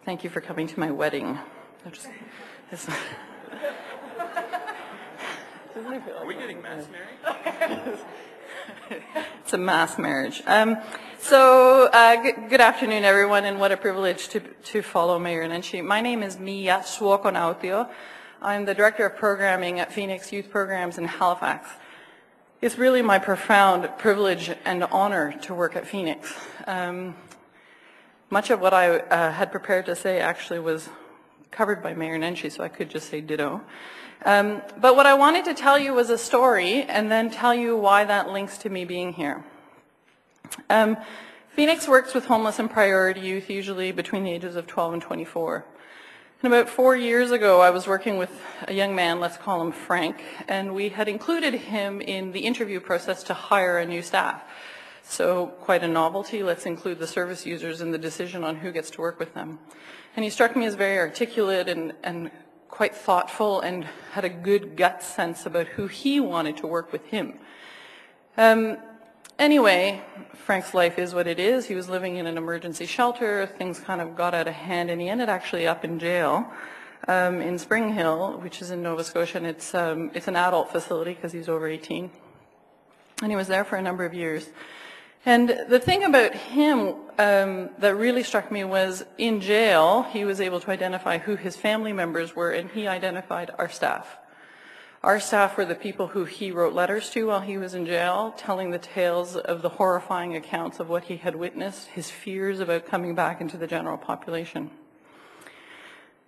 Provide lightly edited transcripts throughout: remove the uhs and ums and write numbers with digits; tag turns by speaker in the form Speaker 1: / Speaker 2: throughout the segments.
Speaker 1: Thank you for coming to my wedding.
Speaker 2: Are we getting mass married?
Speaker 1: It's a mass marriage. Good afternoon, everyone, and what a privilege to follow Mayor Nenshi. My name is Miia Suokonautio. I'm the Director of Programming at Phoenix Youth Programs in Halifax. It's really my profound privilege and honor to work at Phoenix. Much of what I had prepared to say actually was covered by Mayor Nenshi, so I could just say ditto. But what I wanted to tell you was a story and then tell you why that links to me being here. Phoenix works with homeless and priority youth, usually between the ages of 12 and 24. And about 4 years ago, I was working with a young man, let's call him Frank, and we had included him in the interview process to hire a new staff. So quite a novelty. Let's include the service users in the decision on who gets to work with them. And he struck me as very articulate and quite thoughtful and had a good gut sense about who he wanted to work with him. Anyway, Frank's life is what it is. He was living in an emergency shelter. Things kind of got out of hand, and he ended actually up in jail in Spring Hill, which is in Nova Scotia, and it's an adult facility because he's over 18. And he was there for a number of years. And the thing about him that really struck me was in jail, he was able to identify who his family members were, and he identified our staff. Our staff were the people who he wrote letters to while he was in jail, telling the tales of the horrifying accounts of what he had witnessed, his fears about coming back into the general population.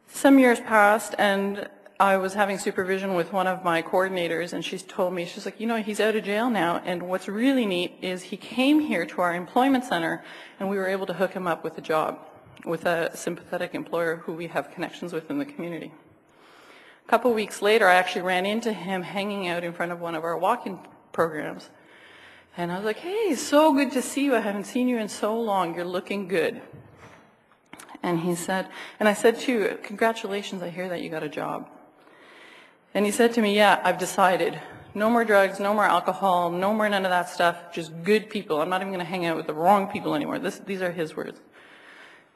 Speaker 1: Some years passed, and I was having supervision with one of my coordinators, and she told me, she's like, you know, he's out of jail now, and what's really neat is he came here to our employment center, and we were able to hook him up with a job with a sympathetic employer who we have connections with in the community. A couple weeks later, I actually ran into him hanging out in front of one of our walk-in programs, and I was like, hey, so good to see you. I haven't seen you in so long. You're looking good. And he said, and I said to you, congratulations, I hear that you got a job. And he said to me, yeah, I've decided. No more drugs, no more alcohol, no more none of that stuff, just good people. I'm not even going to hang out with the wrong people anymore. These are his words.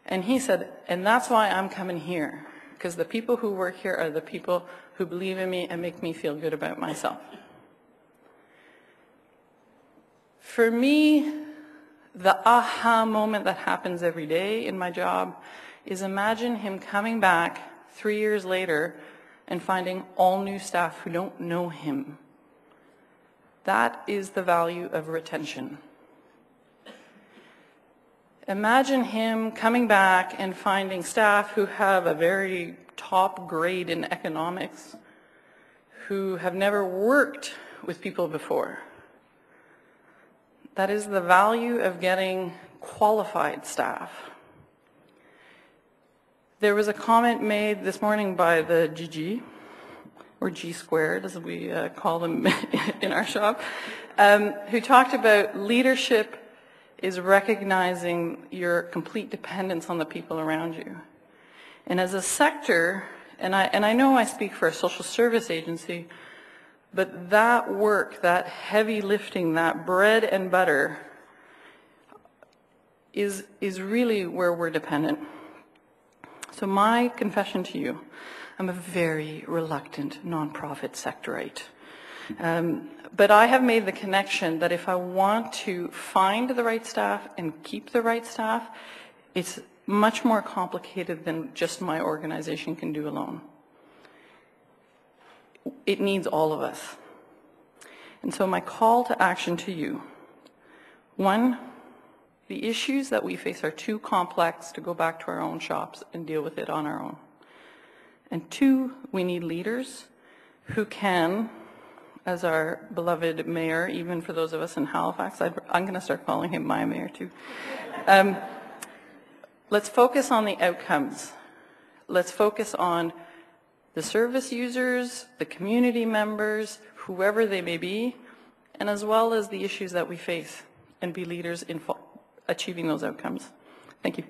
Speaker 1: And he said, and that's why I'm coming here, because the people who work here are the people who believe in me and make me feel good about myself. For me, the aha moment that happens every day in my job is imagine him coming back 3 years later and finding all new staff who don't know him. That is the value of retention. Imagine him coming back and finding staff who have a very top grade in economics, who have never worked with people before. That is the value of getting qualified staff. There was a comment made this morning by the GG, or G squared as we call them in our shop, who talked about leadership is recognizing your complete dependence on the people around you. And as a sector, and I know I speak for a social service agency, but that work, that heavy lifting, that bread and butter is really where we're dependent. So my confession to you, I'm a very reluctant nonprofit sectorite. But I have made the connection that if I want to find the right staff and keep the right staff, it's much more complicated than just my organization can do alone. It needs all of us. And so my call to action to you, one, the issues that we face are too complex to go back to our own shops and deal with it on our own. And two, we need leaders who can, as our beloved mayor, even for those of us in Halifax, I'm going to start calling him my mayor too. Let's focus on the outcomes. Let's focus on the service users, the community members, whoever they may be, and as well as the issues that we face, and be leaders in achieving those outcomes. Thank you.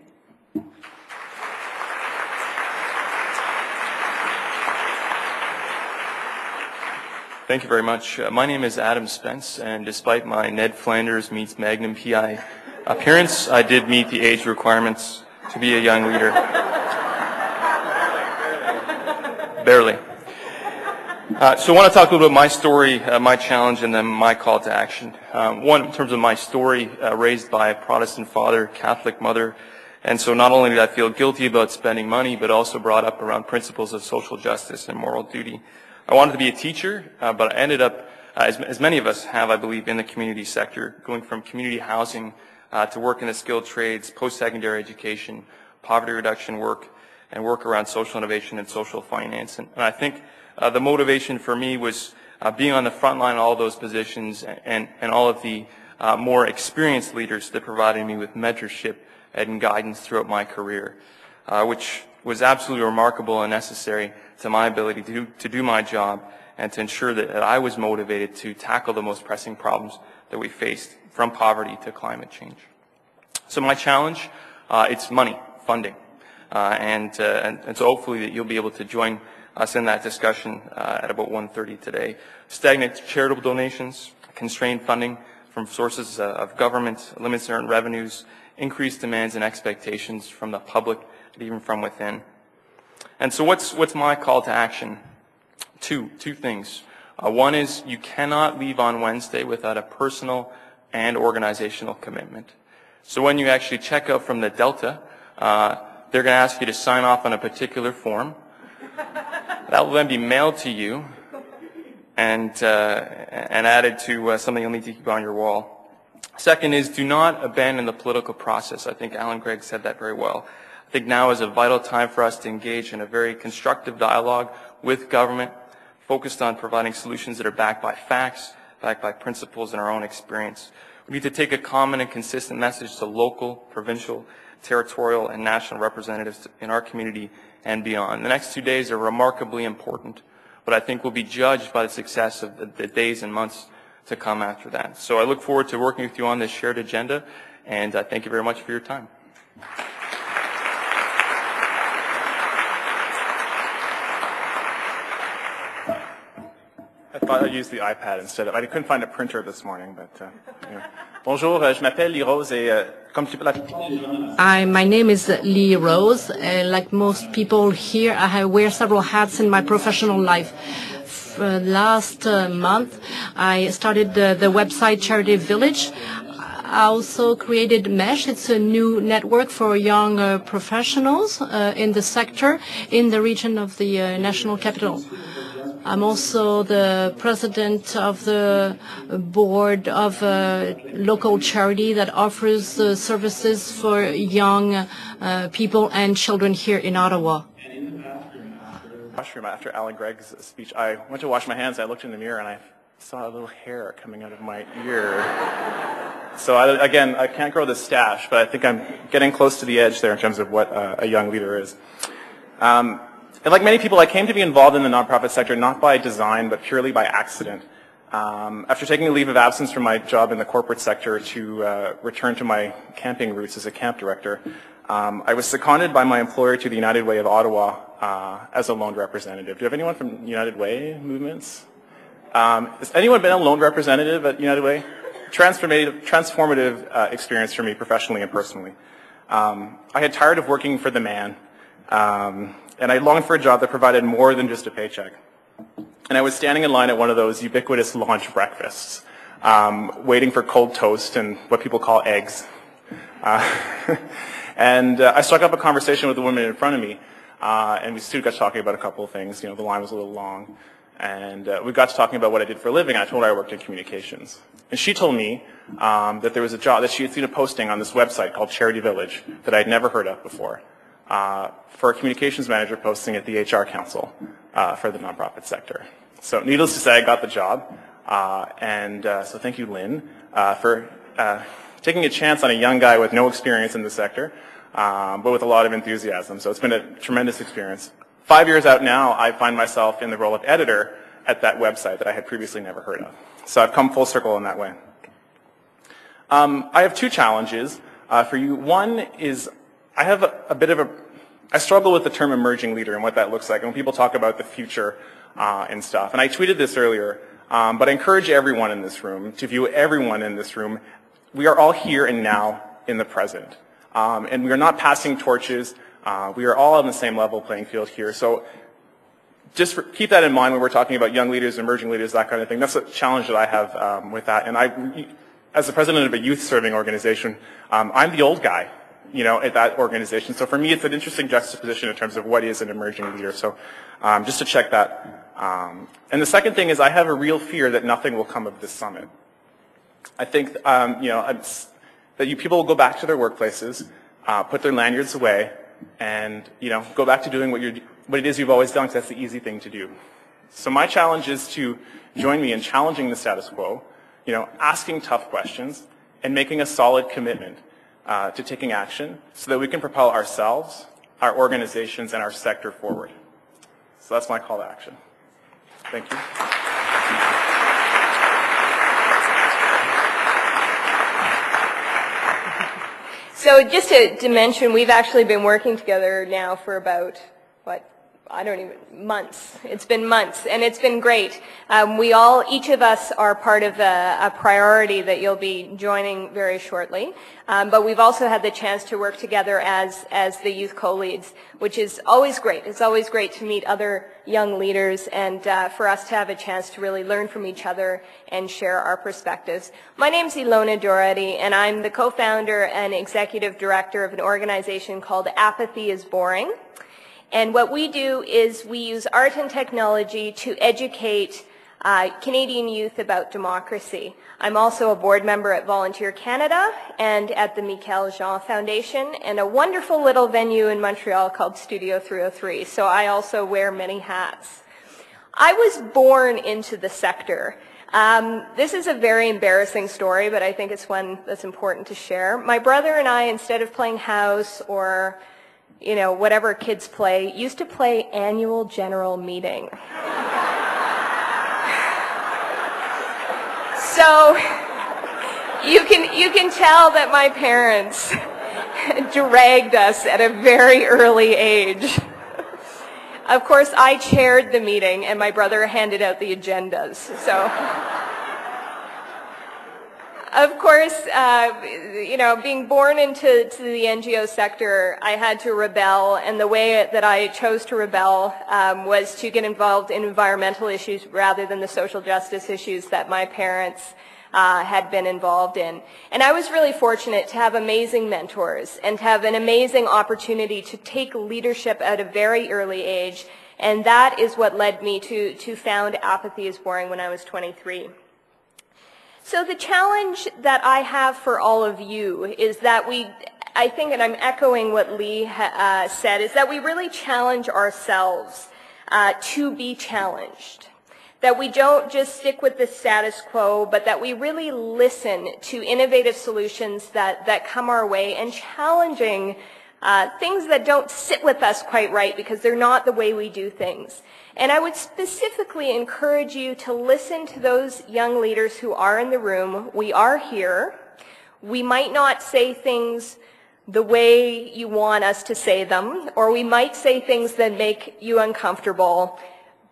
Speaker 2: Thank you very much. My name is Adam Spence, and despite my Ned Flanders meets Magnum PI appearance, I did meet the age requirements to be a young leader. barely. So I want to talk a little bit about my story, my challenge, and then my call to action. One, in terms of my story, raised by a Protestant father, Catholic mother, and so not only did I feel guilty about spending money, but also brought up around principles of social justice and moral duty. I wanted to be a teacher, but I ended up, as many of us have, I believe, in the community sector, going from community housing to work in the skilled trades, post-secondary education, poverty reduction work, and work around social innovation and social finance. And I think the motivation for me was being on the front line of all those positions and all of the more experienced leaders that provided me with mentorship and guidance throughout my career, which was absolutely remarkable and necessary to my ability to do my job and to ensure that I was motivated to tackle the most pressing problems that we faced, from poverty to climate change. So my challenge, it's money, funding. And so hopefully that you'll be able to join us in that discussion at about 1:30 today. Stagnant charitable donations, constrained funding from sources of government, limits in earned revenues, increased demands and expectations from the public and even from within. And so what's my call to action? Two things. One is you cannot leave on Wednesday without a personal and organizational commitment. So when you actually check out from the Delta, they're going to ask you to sign off on a particular form. That will then be mailed to you and added to something you'll need to keep on your wall. Second is, do not abandon the political process. I think Alan Gregg said that very well. I think now is a vital time for us to engage in a very constructive dialogue with government, focused on providing solutions that are backed by facts, backed by principles and our own experience. We need to take a common and consistent message to local, provincial, territorial, and national representatives in our community and beyond. The next 2 days are remarkably important, but I think will be judged by the success of the days and months to come after that. So I look forward to working with you on this shared agenda, and thank you very much for your time.
Speaker 3: I thought I'd use the iPad instead of. I couldn't find a printer this morning, but. Yeah. Bonjour, je m'appelle Lee Rose et comme tu peux la.
Speaker 4: My name is Lee Rose. Like most people here, I wear several hats in my professional life. Last month, I started the website Charity Village. I also created MESH. It's a new network for young professionals in the sector in the region of the national capital. I'm also the president of the board of a local charity that offers services for young people and children here in Ottawa.
Speaker 3: Washroom after Alan Gregg's speech. I went to wash my hands. I looked in the mirror and I saw a little hair coming out of my ear. So again, I can't grow this stash, but I think I'm getting close to the edge there in terms of what a young leader is. And like many people, I came to be involved in the nonprofit sector not by design, but purely by accident. After taking a leave of absence from my job in the corporate sector to return to my camping roots as a camp director, I was seconded by my employer to the United Way of Ottawa as a loan representative. Do you have anyone from United Way movements? Has anyone been a loan representative at United Way? Transformative experience for me professionally and personally. I had tired of working for the man. And I longed for a job that provided more than just a paycheck. And I was standing in line at one of those ubiquitous launch breakfasts, waiting for cold toast and what people call eggs. And I struck up a conversation with the woman in front of me, and we got talking about a couple of things. You know, the line was a little long. And we got to talking about what I did for a living. I told her I worked in communications. And she told me that there was a job, that she had seen a posting on this website called Charity Village that I'd never heard of before. For a communications manager posting at the HR Council for the nonprofit sector. So needless to say, I got the job. So thank you, Lynn, for taking a chance on a young guy with no experience in the sector, but with a lot of enthusiasm. So it's been a tremendous experience. 5 years out now, I find myself in the role of editor at that website that I had previously never heard of. So I've come full circle in that way. I have two challenges for you. One is I have I struggle with the term emerging leader and what that looks like. And when people talk about the future and stuff, and I tweeted this earlier, but I encourage everyone in this room to view everyone in this room. We are all here and now in the present. And we are not passing torches. We are all on the same level playing field here. So just keep that in mind when we're talking about young leaders, emerging leaders, that kind of thing. That's a challenge that I have with that. And as the president of a youth-serving organization, I'm the old guy, at that organization. So for me, it's an interesting juxtaposition in terms of what is an emerging leader. So just to check that. And the second thing is I have a real fear that nothing will come of this summit. I think, that people will go back to their workplaces, put their lanyards away, and, go back to doing what it is you've always done, because that's the easy thing to do. So my challenge is to join me in challenging the status quo, asking tough questions, and making a solid commitment to taking action so that we can propel ourselves, our organizations, and our sector forward. So that's my call to action. Thank you.
Speaker 5: So just to mention, we've actually been working together now for about, months. It's been months, and it's been great. Each of us are part of a priority that you'll be joining very shortly. But we've also had the chance to work together as the youth co-leads, which is always great. It's always great to meet other young leaders and for us to have a chance to really learn from each other and share our perspectives. My name's Ilona Dougherty, and I'm the co-founder and executive director of an organization called Apathy is Boring. And what we do is we use art and technology to educate Canadian youth about democracy. I'm also a board member at Volunteer Canada and at the Michael Jean Foundation and a wonderful little venue in Montreal called Studio 303. So I also wear many hats. I was born into the sector. This is a very embarrassing story, but I think it's one that's important to share. My brother and I, instead of playing house or whatever kids play, used to play annual general meeting. So you can tell that my parents dragged us at a very early age. Of course, I chaired the meeting and my brother handed out the agendas. So of course, being born into the NGO sector, I had to rebel, and the way that I chose to rebel was to get involved in environmental issues rather than the social justice issues that my parents had been involved in. And I was really fortunate to have amazing mentors and to have an amazing opportunity to take leadership at a very early age, and that is what led me to found Apathy is Boring when I was 23. So the challenge that I have for all of you is that I think, and I'm echoing what Lee said, is that we really challenge ourselves to be challenged. That we don't just stick with the status quo, but that we really listen to innovative solutions that come our way and challenging things that don't sit with us quite right because they're not the way we do things. And I would specifically encourage you to listen to those young leaders who are in the room. We are here. We might not say things the way you want us to say them, or we might say things that make you uncomfortable,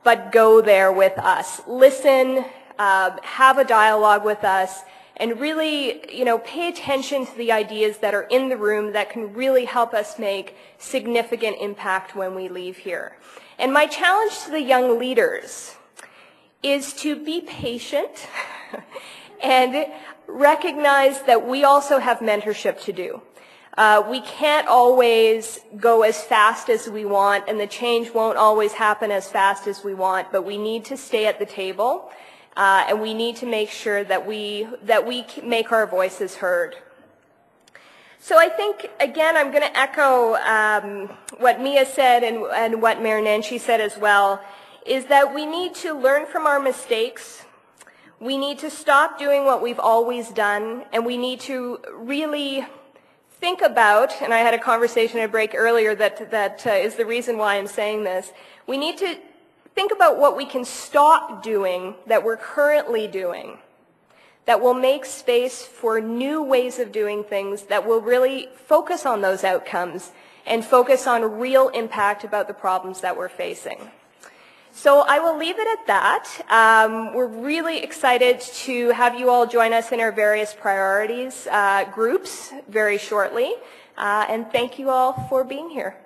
Speaker 5: but go there with us. Listen, have a dialogue with us, and really, pay attention to the ideas that are in the room that can really help us make significant impact when we leave here. And my challenge to the young leaders is to be patient and recognize that we also have mentorship to do. We can't always go as fast as we want, and the change won't always happen as fast as we want, but we need to stay at the table, and we need to make sure that we make our voices heard. So I think, again, I'm going to echo what Miia said and what Mayor Nenshi said as well, is that we need to learn from our mistakes. We need to stop doing what we've always done, and we need to really think about, and I had a conversation at a break earlier that is the reason why I'm saying this, we need to think about what we can stop doing that we're currently doing, that will make space for new ways of doing things, that will really focus on those outcomes and focus on real impact about the problems that we're facing. So I will leave it at that. We're really excited to have you all join us in our various priorities groups very shortly. And thank you all for being here.